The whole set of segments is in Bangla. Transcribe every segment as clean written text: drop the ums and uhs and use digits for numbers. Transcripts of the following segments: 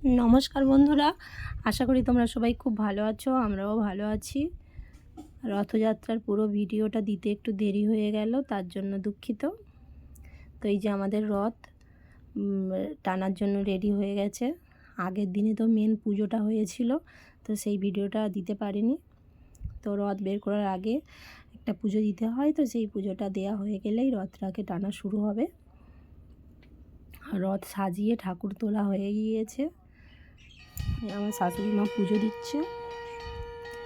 নমস্কার বন্ধুরা, আশা করি তোমরা সবাই খুব ভালো আছো। আমরাও ভালো আছি। রথযাত্রার পুরো ভিডিওটা দিতে একটু দেরি হয়ে গেল, তার জন্য দুঃখিত। তো এই যে আমাদের রথ টানার জন্য রেডি হয়ে গেছে। আগের দিনে তো মেন পুজোটা হয়েছিল, তো সেই ভিডিওটা দিতে পারিনি। তো রথ বের করার আগে একটা পুজো দিতে হয়, তো সেই পুজোটা দেয়া হয়ে গেলেই রথটাকে টানা শুরু হবে। রথ সাজিয়ে ঠাকুর তোলা হয়ে গিয়েছে। আমার শাশুড়ি মা পুজো দিচ্ছে।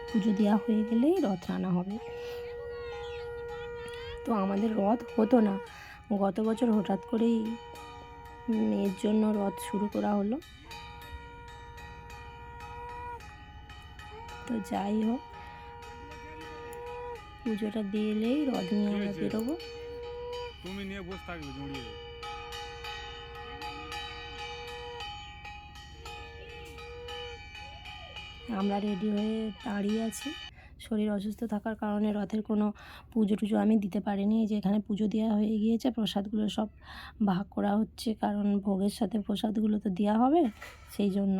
পুজো দেওয়া হয়ে গেলেই রথ টানা হবে। তো আমাদের রথ হতো না, গত বছর হঠাৎ করেই মেয়ের জন্য রথ শুরু করা হলো। তো যাই হোক, পুজোটা দিলেই রথ নিয়ে আমরা বেরোবো। তুমি নিয়ে বসে থাকবে জড়িয়ে। আমরা রেডি হয়ে দাঁড়িয়ে আছি। শরীর অসুস্থ থাকার কারণে রথের কোনো পুজো টুজো আমি দিতে পারিনি। যে এখানে পুজো দেওয়া হয়ে গিয়েছে, প্রসাদগুলো সব ভাগ করা হচ্ছে, কারণ ভোগের সাথে প্রসাদগুলো তো দেওয়া হবে। সেই জন্য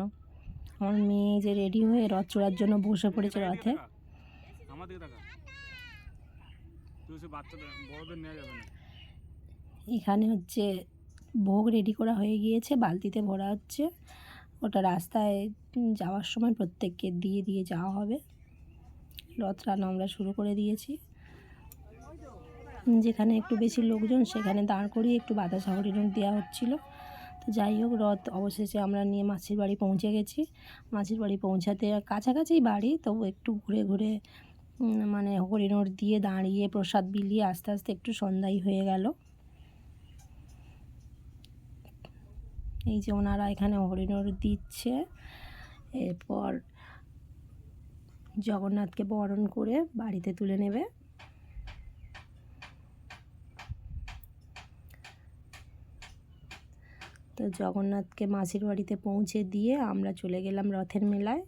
আমার মেয়ে যে রেডি হয়ে রথ চড়ার জন্য বসে পড়েছে রথে। আমার দিকে তাকা, তুই সে বাচ্চাদের বড়দের নিয়ে যাবে না। এখানে হচ্ছে ভোগ রেডি করা হয়ে গিয়েছে, বালতিতে ভরা হচ্ছে। ওটা রাস্তায় যাওয়ার সময় প্রত্যেককে দিয়ে দিয়ে যাওয়া হবে। রথ টানা আমরা শুরু করে দিয়েছি। যেখানে একটু বেশি লোকজন সেখানে দাঁড় করিয়ে একটু বাতাস হরিণ দেওয়া হচ্ছিল। তো যাই হোক, রথ অবশেষে আমরা নিয়ে মাসির বাড়ি পৌঁছে গেছি। মাসির বাড়ি পৌঁছাতে কাছাকাছি বাড়ি, তবু একটু ঘুরে ঘুরে মানে হরিণর দিয়ে দাঁড়িয়ে প্রসাদ বিলিয়ে আস্তে আস্তে একটু সন্ধ্যাই হয়ে গেল। এই যে ওনারা এখানে হরিণর দিচ্ছে। এরপর জগন্নাথকে বরণ করে বাড়িতে তুলে নেবে। তো জগন্নাথকে মাসির বাড়িতে পৌঁছে দিয়ে আমরা চলে গেলাম রথের মেলায়।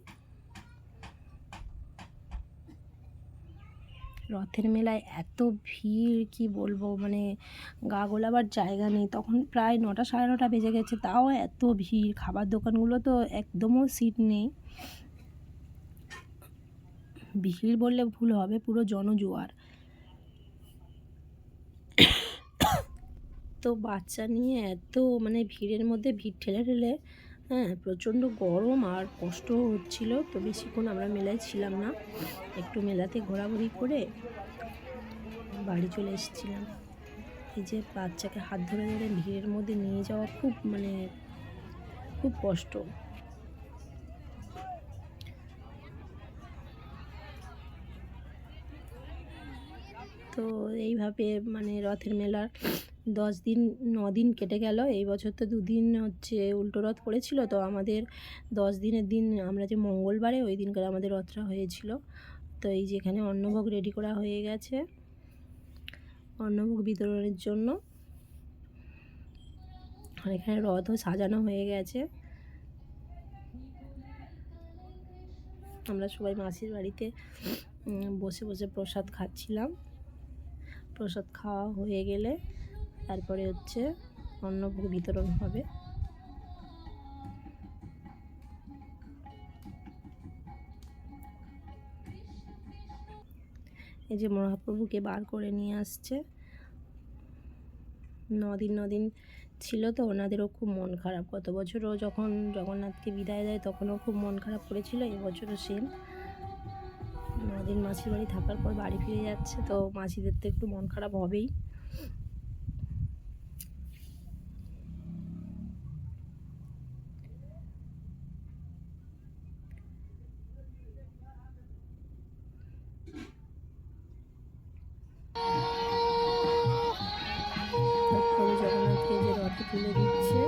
রথের মেলায় এত ভিড় কি বলবো, মানে গা গোলাবার জায়গা নেই। তখন প্রায় 9টা সাড়ে 9টা বেজে গেছে, তাও এত ভিড়। খাবার দোকানগুলো তো একদমও সিট নেই। ভিড় বললে ভুল হবে, পুরো জনজোয়ার। তো বাচ্চা নিয়ে এত মানে ভিড়ের মধ্যে ভিড় ঠেলে ঠেলে, হ্যাঁ, প্রচণ্ড গরম আর কষ্ট হচ্ছিল। তো বেশিক্ষণ আমরা মেলায় ছিলাম না, একটু মেলাতে ঘোরাঘুরি করে বাড়ি চলে এসেছিলাম। এই যে বাচ্চাকে হাত ধরে ধরে ভিড়ের মধ্যে নিয়ে যাওয়া খুব মানে খুব কষ্ট। তো এইভাবে মানে রথের মেলার 9 দিন কেটে গেল। এই বছর তো 2 দিন হচ্ছে উল্টো রথ পড়েছিল। তো আমাদের 10 দিনের দিন আমরা যে মঙ্গলবারে ওই দিনকার আমাদের রথটা হয়েছিল। তো এই যে এখানে অন্নভোগ রেডি করা হয়ে গেছে অন্নভোগ বিতরণের জন্য। আর এখানে রথও সাজানো হয়ে গেছে। আমরা সবাই মাসির বাড়িতে বসে বসে প্রসাদ খাচ্ছিলাম। প্রসাদ খাওয়া হয়ে গেলে তারপরে হচ্ছে অন্নভোগ বিতরণ হবে। এই যে মহাপ্রভুকে বার করে নিয়ে আসছে। 9 দিন ছিল, তো ওনাদেরও খুব মন খারাপ। গত বছরও যখন জগন্নাথকে বিদায় দেয় তখনও খুব মন খারাপ করেছিল, এবছরও সেম। 9 দিন মাসির বাড়ি থাকার পর বাড়ি ফিরে যাচ্ছে, তো মাসিদের তো একটু মন খারাপ হবেই। প্রভু জগন্নাথকে যে রথে তুলে দিচ্ছে।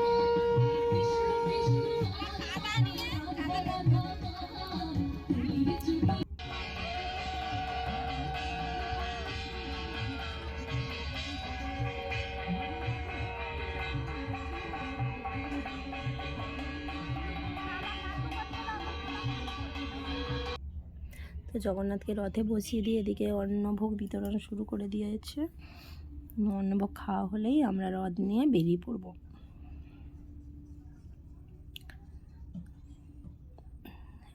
তো জগন্নাথকে রথে বসিয়ে দিয়ে এদিকে অন্নভোগ বিতরণ শুরু করে দিয়েছে। অন্নভোগ খাওয়া হলেই আমরা রথ নিয়ে বেরিয়ে পড়ব।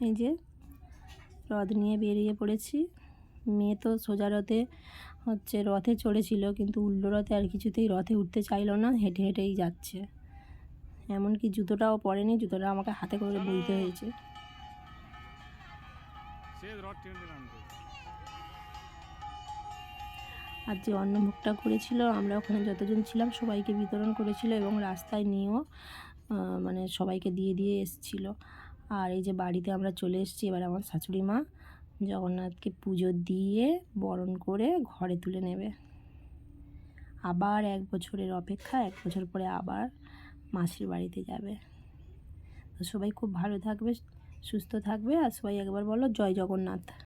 এই যে রথ নিয়ে বেরিয়ে পড়েছি। মেয়ে তো সোজা রথে রথে চড়েছিল, কিন্তু উল্টো রথে আর কিছুতেই রথে উঠতে চাইলো না, হেঁটে হেঁটেই যাচ্ছে। এমনকি জুতোটাও পরেনি, জুতোটা আমাকে হাতে করে বইতে হয়েছে। সে রড টেনে আনতে আর যে অন্নভোগটা করেছিল, আমরা ওখানে যতজন ছিলাম সবাইকে বিতরণ করেছিল এবং রাস্তায় নিয়েও মানে সবাইকে দিয়ে দিয়ে এসেছিলো। আর এই যে বাড়িতে আমরা চলে এসেছি। এবার আমার শাশুড়ি মা জগন্নাথকে পুজো দিয়ে বরণ করে ঘরে তুলে নেবে। আবার 1 বছরের অপেক্ষা, 1 বছর পরে আবার মাসির বাড়িতে যাবে। তো সবাই খুব ভালো থাকবে, সুস্থ থাকবে, আর সবাই একবার বলো জয় জগন্নাথ।